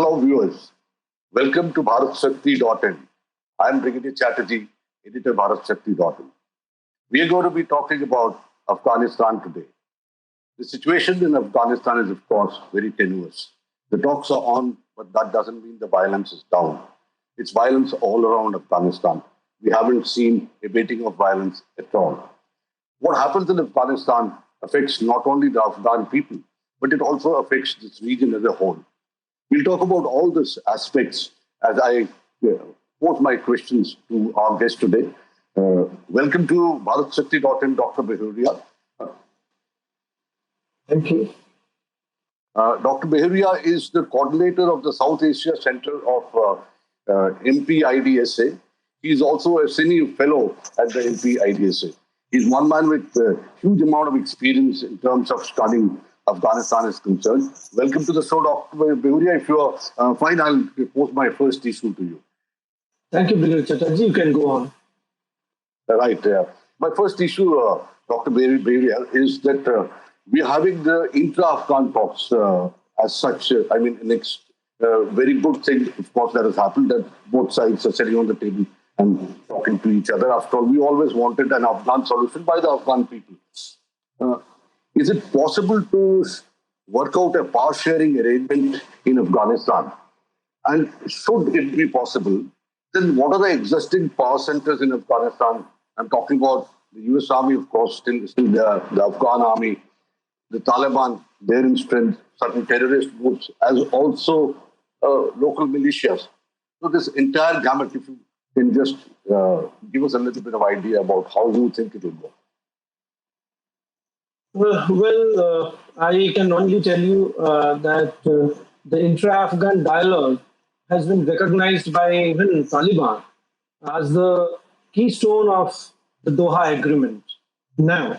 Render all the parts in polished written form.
our viewers. Welcome to BharatShakti.in. I am Brig SK Chatterji, editor BharatShakti.in. We are going to be talking about Afghanistan today. The situation in Afghanistan is, of course, very tenuous. The talks are on, but that doesn't mean the violence is down. It's violence all around Afghanistan. We haven't seen abating of violence at all. What happens in Afghanistan affects not only the Afghan people, but it also affects this region as a whole. We'll talk about all these aspects as I pose my questions to our guest today. Welcome to BharatShakti.in, Dr. Behuria. Thank you. Dr. Behuria is the coordinator of the South Asia Center of MP-IDSA. He is also a senior fellow at the MP-IDSA. He's one man with a huge amount of experience in terms of studying Afghanistan is concerned. Welcome to the show, Dr. Behuria. If you are fine, I'll pose my first issue to you. Thank you, Brig Chatterji. You can go on. Right. My first issue, Dr. Behuria, is that we are having the Intra-Afghan talks as such. Next very good thing, of course, that has happened, that both sides are sitting on the table and talking to each other. After all, we always wanted an Afghan solution by the Afghan people. Is it possible to work out a power-sharing arrangement in Afghanistan? And should it be possible, then what are the existing power centers in Afghanistan? I'm talking about the US Army, of course, still the Afghan Army, the Taliban, their in strength, certain terrorist groups, as also local militias. So this entire gamut, if you can just give us a little bit of idea about how you think it will go. Well, I can only tell you that the Intra-Afghan dialogue has been recognized by even Taliban as the keystone of the Doha Agreement. Now,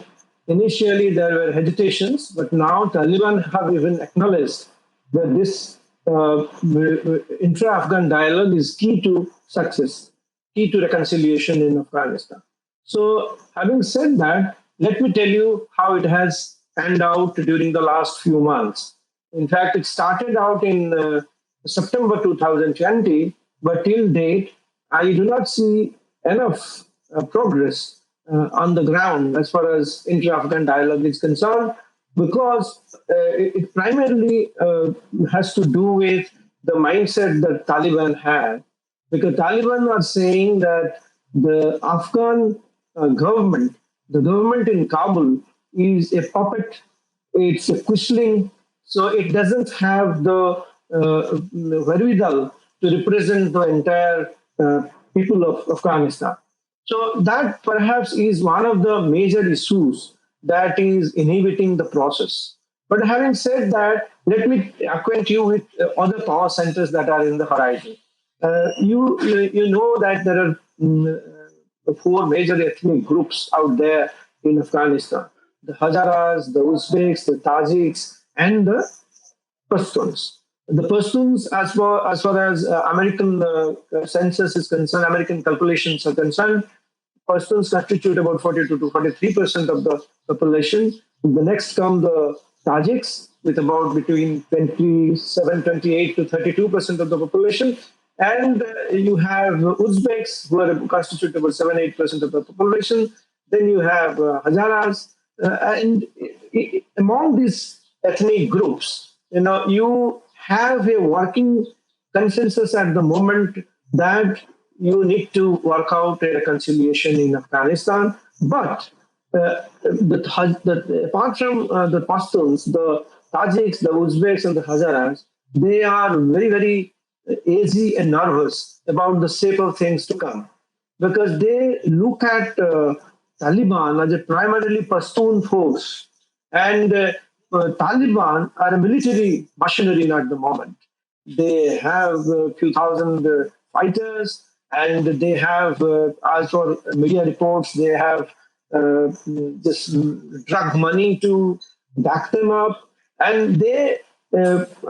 initially there were hesitations, but now Taliban have even acknowledged that this Intra-Afghan dialogue is key to success, key to reconciliation in Afghanistan. So, having said that, let me tell you how it has panned out during the last few months. In fact, it started out in September 2020, but till date, I do not see enough progress on the ground as far as intra-Afghan dialogue is concerned, because it primarily has to do with the mindset that Taliban had. Because Taliban are saying that the Afghan government, the government in Kabul, is a puppet, it's a quisling, so it doesn't have the wherewithal to represent the entire people of Afghanistan. So that perhaps is one of the major issues that is inhibiting the process. But having said that, let me acquaint you with other power centers that are in the horizon. You know that there are four major ethnic groups out there in Afghanistan: the Hazaras, the Uzbeks, the Tajiks, and the Pashtuns. The Pashtuns, as far as American census is concerned, American calculations are concerned, Pashtuns constitute about 42 to 43% of the population. The next come the Tajiks, with about between 28 to 32% of the population. And you have Uzbeks, who constitute about 7-8% of the population. Then you have Hazaras. And among these ethnic groups, you have a working consensus at the moment that you need to work out a reconciliation in Afghanistan. But apart from the Pashtuns, the Tajiks, the Uzbeks, and the Hazaras, they are very, very easy and nervous about the shape of things to come, because they look at Taliban as a primarily Pashtun force, and Taliban are a military machinery at the moment. They have a few thousand fighters, and they have, as for media reports, they have this drug money to back them up, and they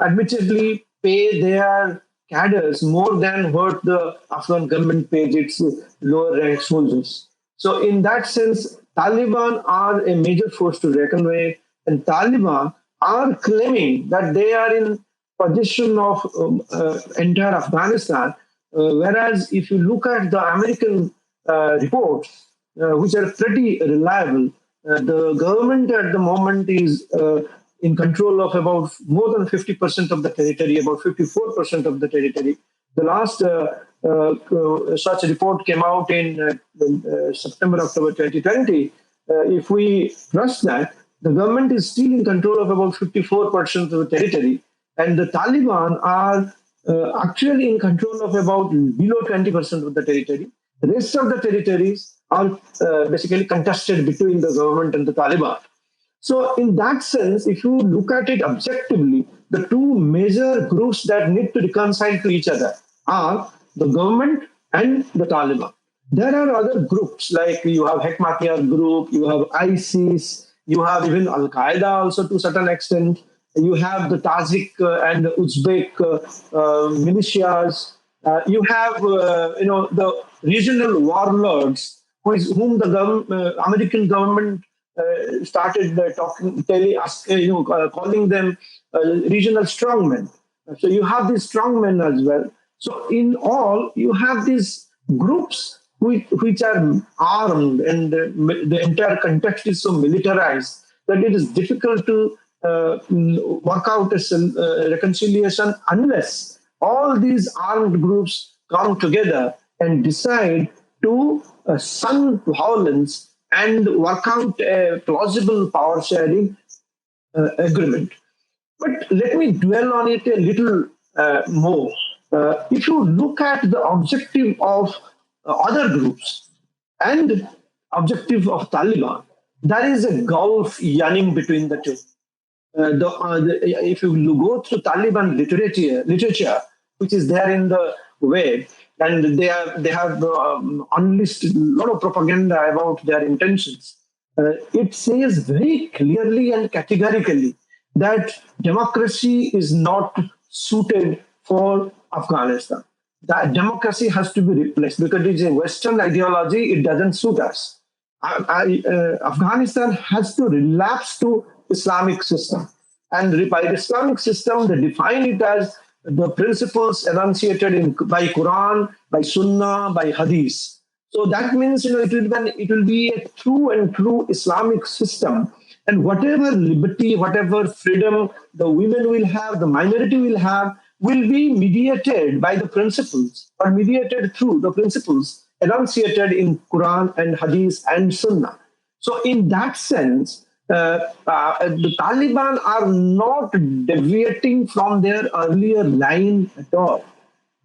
admittedly pay their cadres more than what the Afghan government pays its lower ranked soldiers. So in that sense, Taliban are a major force to reckon with, and Taliban are claiming that they are in possession of entire Afghanistan. Whereas if you look at the American reports, which are pretty reliable, the government at the moment is in control of about more than 50% of the territory, about 54% of the territory. The last such report came out in September, October 2020. If we trust that, the government is still in control of about 54% of the territory, and the Taliban are actually in control of about below 20% of the territory. The rest of the territories are basically contested between the government and the Taliban. So, in that sense, if you look at it objectively, the two major groups that need to reconcile to each other are the government and the Taliban. There are other groups like you have Hekmatyar group, you have ISIS, you have even Al Qaeda also to a certain extent. You have the Tajik and Uzbek militias. You have the regional warlords whom the American government started calling them regional strongmen. So you have these strongmen as well. So in all, you have these groups which are armed, and the entire context is so militarized that it is difficult to work out a reconciliation unless all these armed groups come together and decide to shun violence and work out a plausible power sharing agreement. But let me dwell on it a little more. If you look at the objective of other groups and objective of Taliban, there is a gulf yawning between the two. If you go through Taliban literature, which is there in the web, and they have unleashed a lot of propaganda about their intentions. It says very clearly and categorically that democracy is not suited for Afghanistan. That democracy has to be replaced because it is a Western ideology. It doesn't suit us. Afghanistan has to relapse to Islamic system, and by the Islamic system, they define it as the principles enunciated by Quran, by Sunnah, by Hadith. So that means it will be a true and true Islamic system, and whatever liberty, whatever freedom the women will have, the minority will be mediated by the principles, or mediated through the principles enunciated in Quran and Hadith and Sunnah. So in that sense, the Taliban are not deviating from their earlier line at all.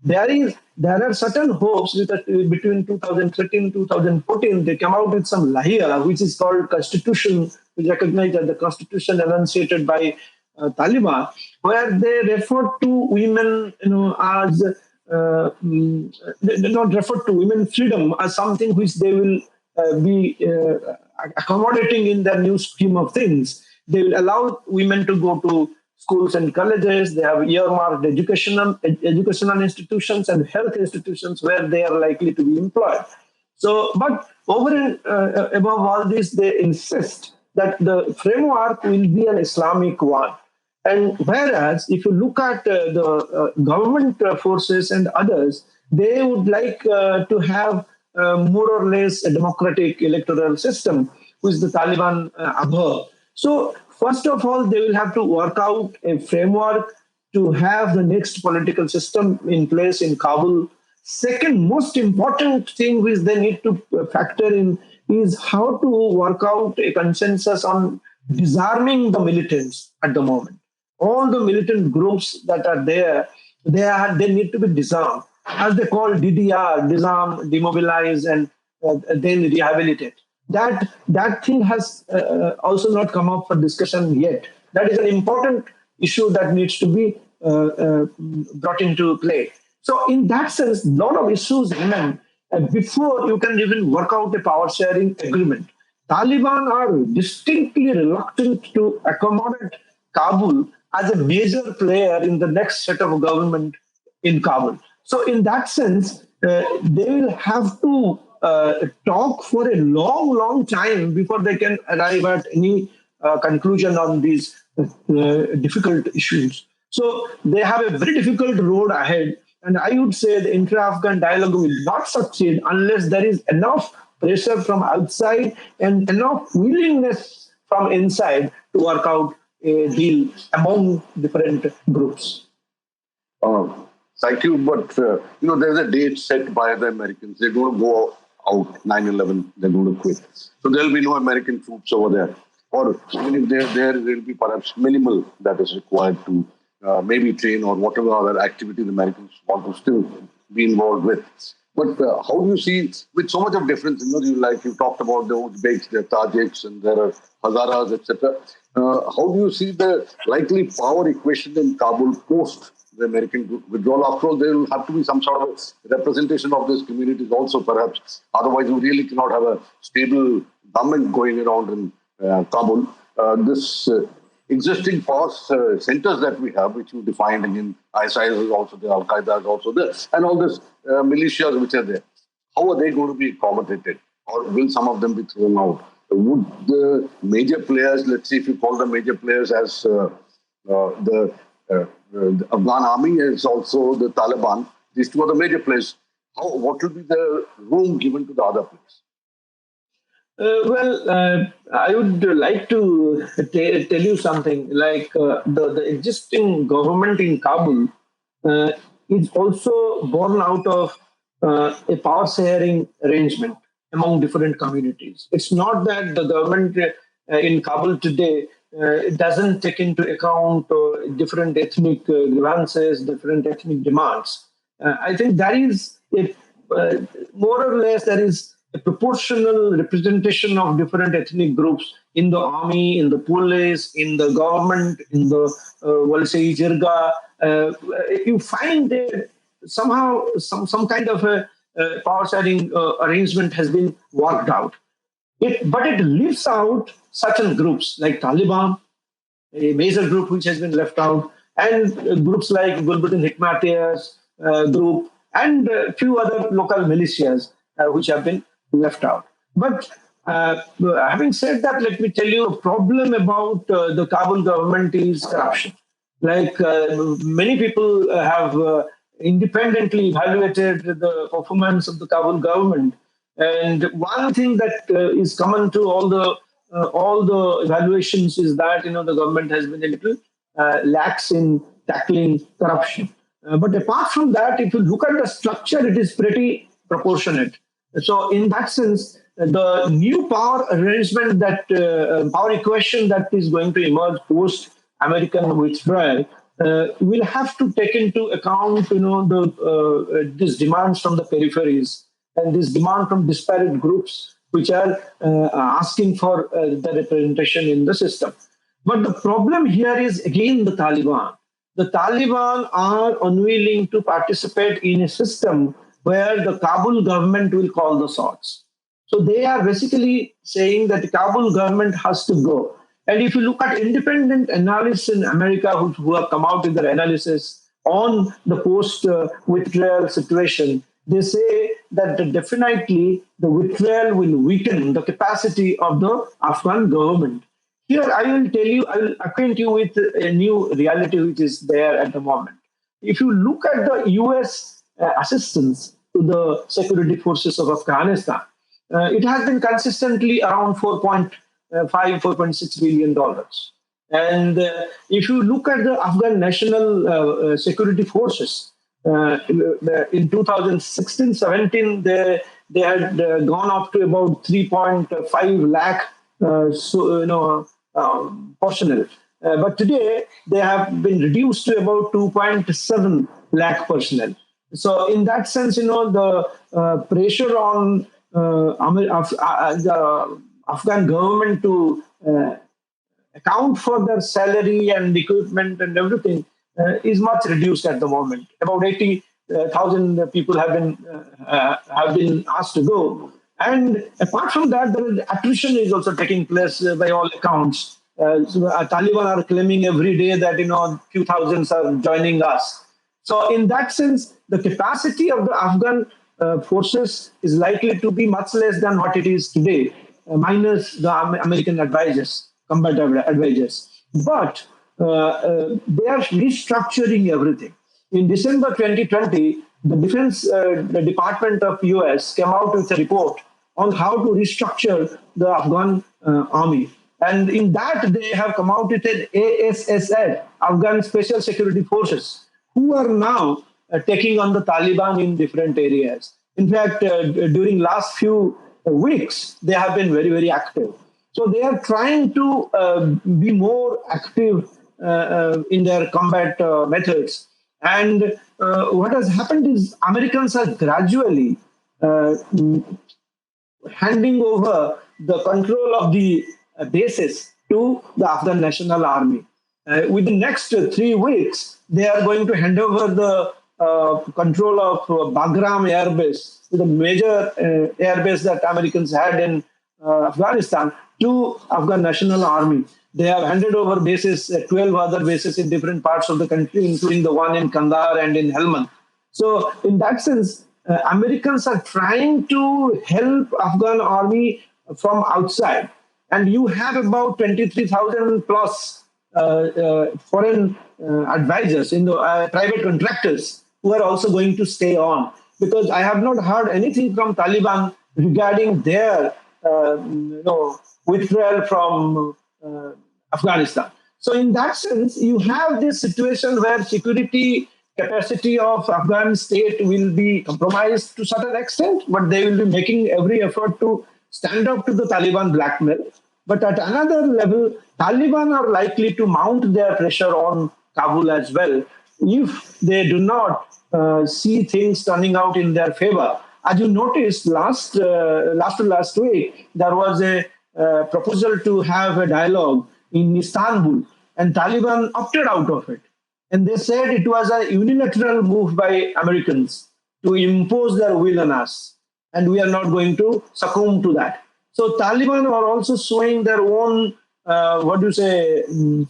There are certain hopes that between 2013 and 2014, they come out with some lahia, which is called Constitution, which recognized as the Constitution enunciated by Taliban, where they refer to women, as they not refer to women freedom as something which they will be accommodating in their new scheme of things. They will allow women to go to schools and colleges. They have earmarked educational institutions and health institutions where they are likely to be employed. So, but over and above all this, they insist that the framework will be an Islamic one. And whereas, if you look at the government forces and others, they would like to have more or less a democratic electoral system, which the Taliban abhor. So, first of all, they will have to work out a framework to have the next political system in place in Kabul. Second, most important thing which they need to factor in is how to work out a consensus on disarming the militants at the moment. All the militant groups that are there, they need to be disarmed, as they call DDR, disarm, demobilize, and then rehabilitate. That thing has also not come up for discussion yet. That is an important issue that needs to be brought into play. So in that sense, a lot of issues remain before you can even work out a power sharing agreement. Taliban are distinctly reluctant to accommodate Kabul as a major player in the next set of government in Kabul. So in that sense, they will have to talk for a long, long time before they can arrive at any conclusion on these difficult issues. So they have a very difficult road ahead. And I would say the intra-Afghan dialogue will not succeed unless there is enough pressure from outside and enough willingness from inside to work out a deal among different groups. Uh, Thank you, but there's a date set by the Americans. They're going to go out 9/11. They're going to quit. So there'll be no American troops over there. Or even if they're there, there'll be perhaps minimal that is required to maybe train or whatever other activity the Americans want to still be involved with. But how do you see, with so much of difference, you talked about the Uzbeks, the Tajiks, and there are Hazaras, etc. How do you see the likely power equation in Kabul post the American withdrawal? After all, there will have to be some sort of representation of these communities also, perhaps. Otherwise, we really cannot have a stable government going around in Kabul. This existing power centers that we have, which you defined again, ISIL is also there, Al Qaeda is also there, and all these militias which are there. How are they going to be accommodated, or will some of them be thrown out? Would the major players, let's see if you call them major players as the Afghan army, as also the Taliban, these two are the major players. What will be the room given to the other players? I would like to tell you something. Like the existing government in Kabul is also born out of a power sharing arrangement among different communities. It's not that the government in Kabul today doesn't take into account different ethnic grievances, different ethnic demands. I think that is more or less there is a proportional representation of different ethnic groups in the army, in the police, in the government, in the Jirga. You find that somehow some kind of a power sharing arrangement has been worked out. But it leaves out certain groups like Taliban, a major group which has been left out, and groups like Gulbuddin Hikmatiyar's group, and a few other local militias which have been left out. But having said that, let me tell you a problem about the Kabul government is corruption. Like many people have independently evaluated the performance of the Kabul government, and one thing that is common to all the evaluations is that the government has been a little lax in tackling corruption. But apart from that, if you look at the structure, it is pretty proportionate. So in that sense, the new power arrangement, that power equation that is going to emerge post American withdrawal, will have to take into account, these demands from the peripheries and this demand from disparate groups which are asking for the representation in the system. But the problem here is again the Taliban. The Taliban are unwilling to participate in a system where the Kabul government will call the shots. So they are basically saying that the Kabul government has to go. And if you look at independent analysts in America who have come out with their analysis on the post-withdrawal situation, they say that definitely the withdrawal will weaken the capacity of the Afghan government. Here, I will acquaint you with a new reality which is there at the moment. If you look at the US assistance to the security forces of Afghanistan, it has been consistently around $4.6 billion. And if you look at the Afghan national security forces, in 2016-17, they had gone up to about 3.5 lakh personnel. But today, they have been reduced to about 2.7 lakh personnel. So in that sense, the pressure on the Afghan government to account for their salary and equipment and everything is much reduced at the moment. About 80,000 people have been asked to go. And apart from that, the attrition is also taking place by all accounts. Taliban are claiming every day that few thousands are joining us. So in that sense, the capacity of the Afghan forces is likely to be much less than what it is today, minus the American advisors, combat advisors. But they are restructuring everything. In December 2020, the the Department of US came out with a report on how to restructure the Afghan army. And in that, they have come out with an ASSF, Afghan Special Security Forces, who are now taking on the Taliban in different areas. In fact, during last few weeks, they have been very, very active. So they are trying to be more active in their combat methods. And what has happened is Americans are gradually handing over the control of the bases to the Afghan National Army. Within the next 3 weeks, they are going to hand over the control of Bagram Air Base, the major air base that Americans had in Afghanistan, to Afghan National Army. They have handed over bases, 12 other bases in different parts of the country, including the one in Kandahar and in Helmand. So in that sense, Americans are trying to help Afghan army from outside. And you have about 23,000 plus foreign advisors in the private contractors who are also going to stay on. Because I have not heard anything from Taliban regarding their withdrawal from Afghanistan. So in that sense, you have this situation where security capacity of Afghan state will be compromised to a certain extent, but they will be making every effort to stand up to the Taliban blackmail. But at another level, Taliban are likely to mount their pressure on Kabul as well if they do not see things turning out in their favor. As you noticed, last week, there was a proposal to have a dialogue in Istanbul, and Taliban opted out of it. And they said it was a unilateral move by Americans to impose their will on us, and we are not going to succumb to that. So Taliban are also showing their own,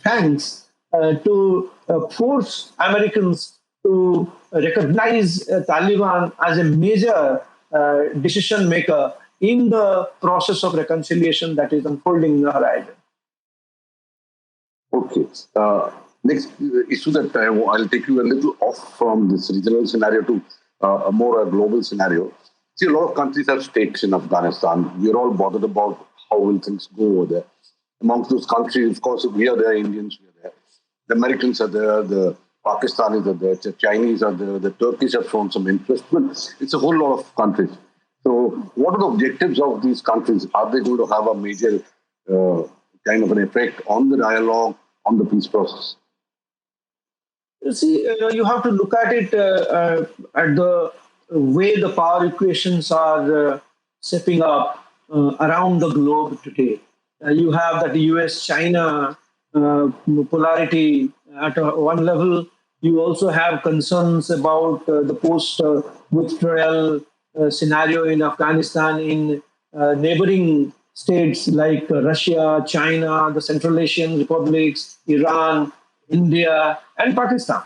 fangs to force Americans to recognize Taliban as a major decision maker in the process of reconciliation that is unfolding in the horizon. Okay. Next issue that I'll take you a little off from this regional scenario to a more global scenario. See, a lot of countries have stakes in Afghanistan. We're all bothered about how will things go over there. Amongst those countries, of course, we are there, Indians, we are there. The Americans are there, the Pakistanis are there, the Chinese are there, the Turkish have shown some interest. But it's a whole lot of countries. So what are the objectives of these countries? Are they going to have a major kind of an effect on the dialogue, on the peace process? You see, you have to look at it at the way the power equations are shaping up around the globe today. You have that US-China polarity at one level. You also have concerns about the post-withdrawal scenario in Afghanistan in neighboring states like Russia, China, the Central Asian republics, Iran, India, and Pakistan.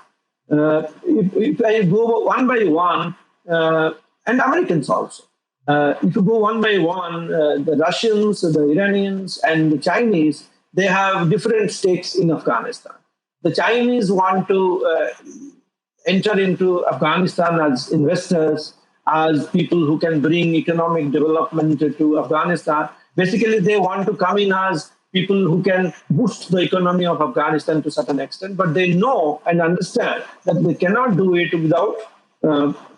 If I go one by one, and Americans also, if you go one by one, the Russians, the Iranians, and the Chinese, they have different stakes in Afghanistan. The Chinese want to enter into Afghanistan as investors, as people who can bring economic development to Afghanistan. Basically, they want to come in as people who can boost the economy of Afghanistan to a certain extent, but they know and understand that they cannot do it without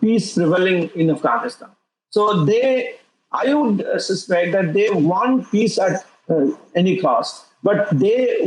peace prevailing in Afghanistan. So I would suspect that they want peace at any cost, but they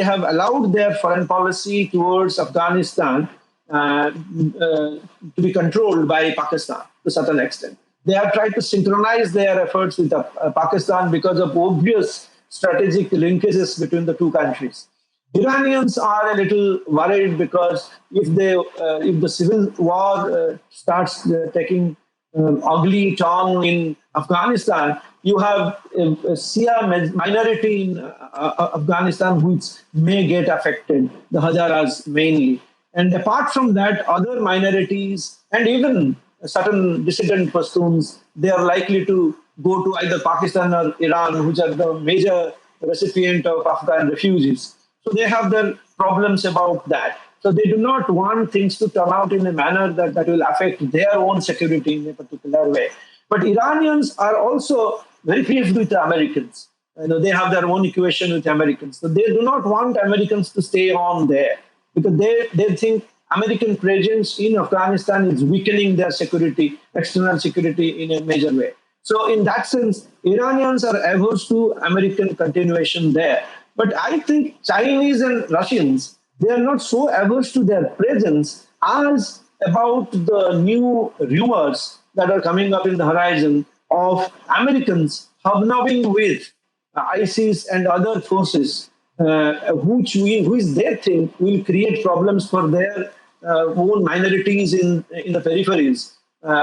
have allowed their foreign policy towards Afghanistan to be controlled by Pakistan to a certain extent. They have tried to synchronize their efforts with Pakistan because of obvious strategic linkages between the two countries. Iranians are a little worried because if the civil war starts taking ugly turn in Afghanistan, you have a Shia minority in Afghanistan which may get affected, the Hazaras mainly. And apart from that, other minorities and even certain dissident Pashtuns, they are likely to go to either Pakistan or Iran, which are the major recipient of Afghan refugees. So they have their problems about that. So they do not want things to turn out in a manner that will affect their own security in a particular way. But Iranians are also very pleased with the Americans. They have their own equation with Americans. So they do not want Americans to stay on there because they think American presence in Afghanistan is weakening their security, external security in a major way. So in that sense, Iranians are averse to American continuation there. But I think Chinese and Russians, they are not so averse to their presence as about the new rumors that are coming up in the horizon of Americans hobnobbing with ISIS and other forces, which they think will create problems for their own minorities in the peripheries,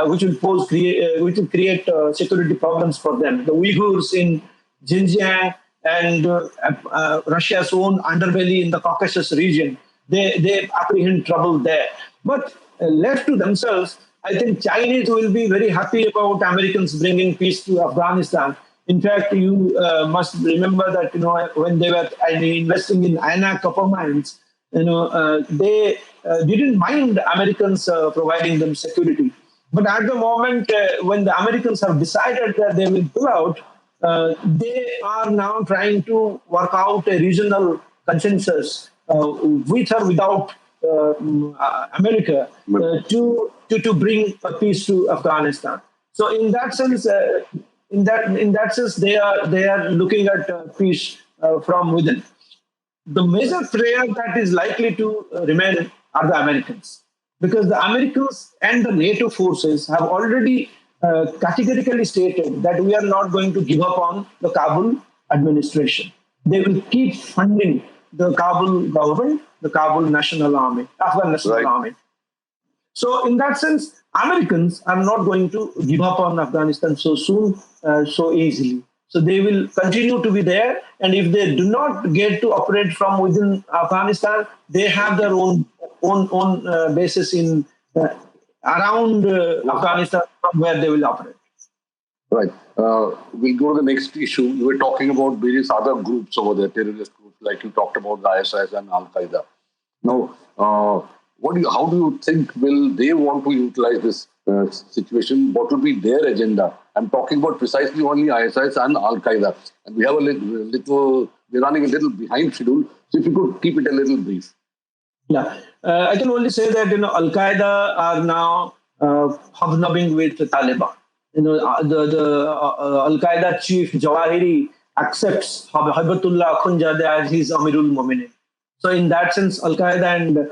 which will create security problems for them. The Uyghurs in Xinjiang and Russia's own underbelly in the Caucasus region, they apprehend trouble there. But left to themselves, I think Chinese will be very happy about Americans bringing peace to Afghanistan. In fact, you must remember that when they were investing in Aina copper mines, they didn't mind Americans providing them security. But at the moment, when the Americans have decided that they will pull out, they are now trying to work out a regional consensus with or without America to bring a peace to Afghanistan. So in that sense, they are looking at peace from within. The major player that is likely to remain are the Americans, because the Americans and the NATO forces have already categorically stated that we are not going to give up on the Kabul administration. They will keep funding the Kabul government, the Kabul National Army, Afghan National Army. So in that sense, Americans are not going to give up on Afghanistan so soon, so easily. So they will continue to be there. And if they do not get to operate from within Afghanistan, they have their own bases in around Afghanistan from where they will operate. Right. We'll go to the next issue. You were talking about various other groups over there, terrorist groups, like you talked about the ISIS and Al-Qaeda. Now, how do you think will they want to utilize this situation? What will be their agenda? I'm talking about precisely only ISIS and Al-Qaeda. And we have we're running a little behind schedule. So if you could keep it a little brief. Yeah, I can only say that Al-Qaeda are now hobnobbing with the Taliban. The Al-Qaeda chief Jawahiri accepts Hibatullah Akhundzadeh as his Amirul Mu'minin. So in that sense, Al-Qaeda and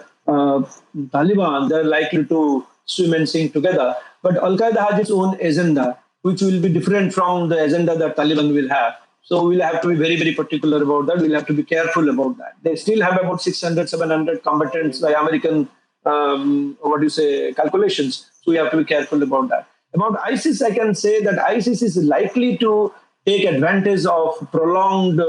Taliban, they're likely to swim and sing together. But Al-Qaeda has its own agenda, which will be different from the agenda that Taliban will have. So we'll have to be very, very particular about that. We'll have to be careful about that. They still have about 600, 700 combatants by American, calculations. So we have to be careful about that. About ISIS, I can say that ISIS is likely to take advantage of prolonged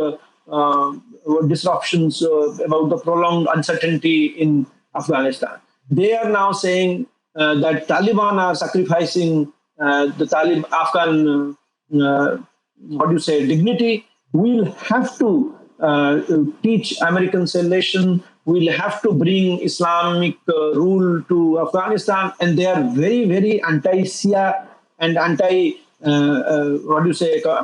disruptions, about the prolonged uncertainty in Afghanistan. They are now saying that Taliban are sacrificing the Afghan dignity. We'll have to teach American civilization. We'll have to bring Islamic rule to Afghanistan. And they are very, very anti-Shia and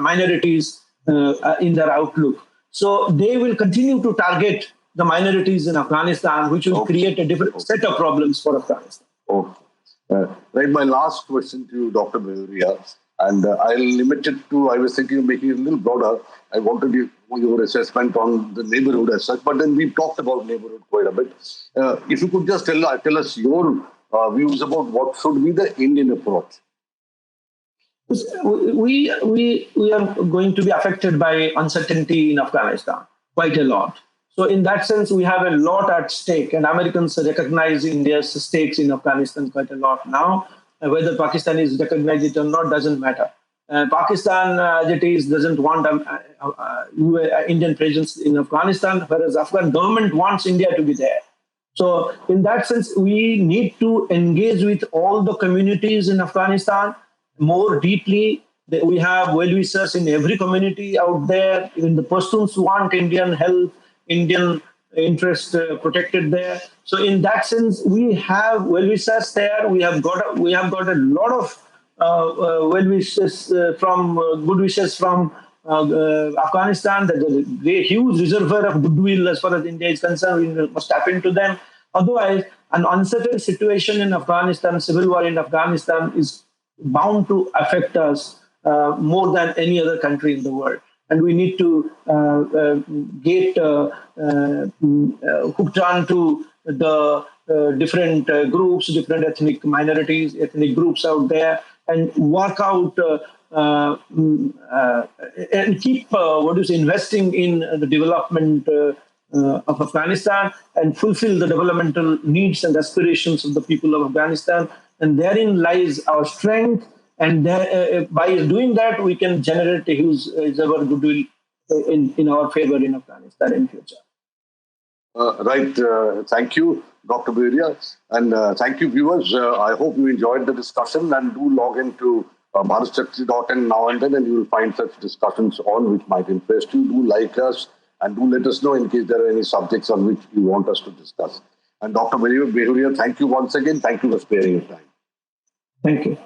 minorities in their outlook. So they will continue to target the minorities in Afghanistan, which will create a different set of problems for Afghanistan. Right, my last question to you, Dr. Behuria, and I'll limit it to, I was thinking of making it a little broader. I wanted your assessment on the neighborhood as such, but then we've talked about neighborhood quite a bit. If you could just tell us your views about what should be the Indian approach. We are going to be affected by uncertainty in Afghanistan quite a lot. So in that sense, we have a lot at stake, and Americans recognize India's stakes in Afghanistan quite a lot now. Whether Pakistan is recognized it or not doesn't matter. Pakistan, as it is, doesn't want Indian presence in Afghanistan, whereas Afghan government wants India to be there. So in that sense, we need to engage with all the communities in Afghanistan more deeply. We have well-wishers in every community out there. Even the Pashtuns want Indian help, Indian interest protected there. So in that sense, we have well-wishers there. We have got a lot of well-wishes from good wishes from Afghanistan. There's a great, huge reservoir of goodwill as far as India is concerned. We must tap into them. Otherwise, an uncertain situation in Afghanistan, civil war in Afghanistan, is bound to affect us more than any other country in the world. And we need to get hooked on to the different groups, different ethnic minorities, ethnic groups out there, and work out and keep investing in the development of Afghanistan and fulfill the developmental needs and aspirations of the people of Afghanistan. And therein lies our strength. And by doing that, we can generate a huge goodwill in our favor in Afghanistan in future. Right. Thank you, Dr. Behuria. And thank you, viewers. I hope you enjoyed the discussion, and do log into bharatshakti.in now and then, and you will find such discussions on which might interest you. Do like us and do let us know in case there are any subjects on which you want us to discuss. And Dr. Behuria, thank you once again. Thank you for sparing your time. Thank you.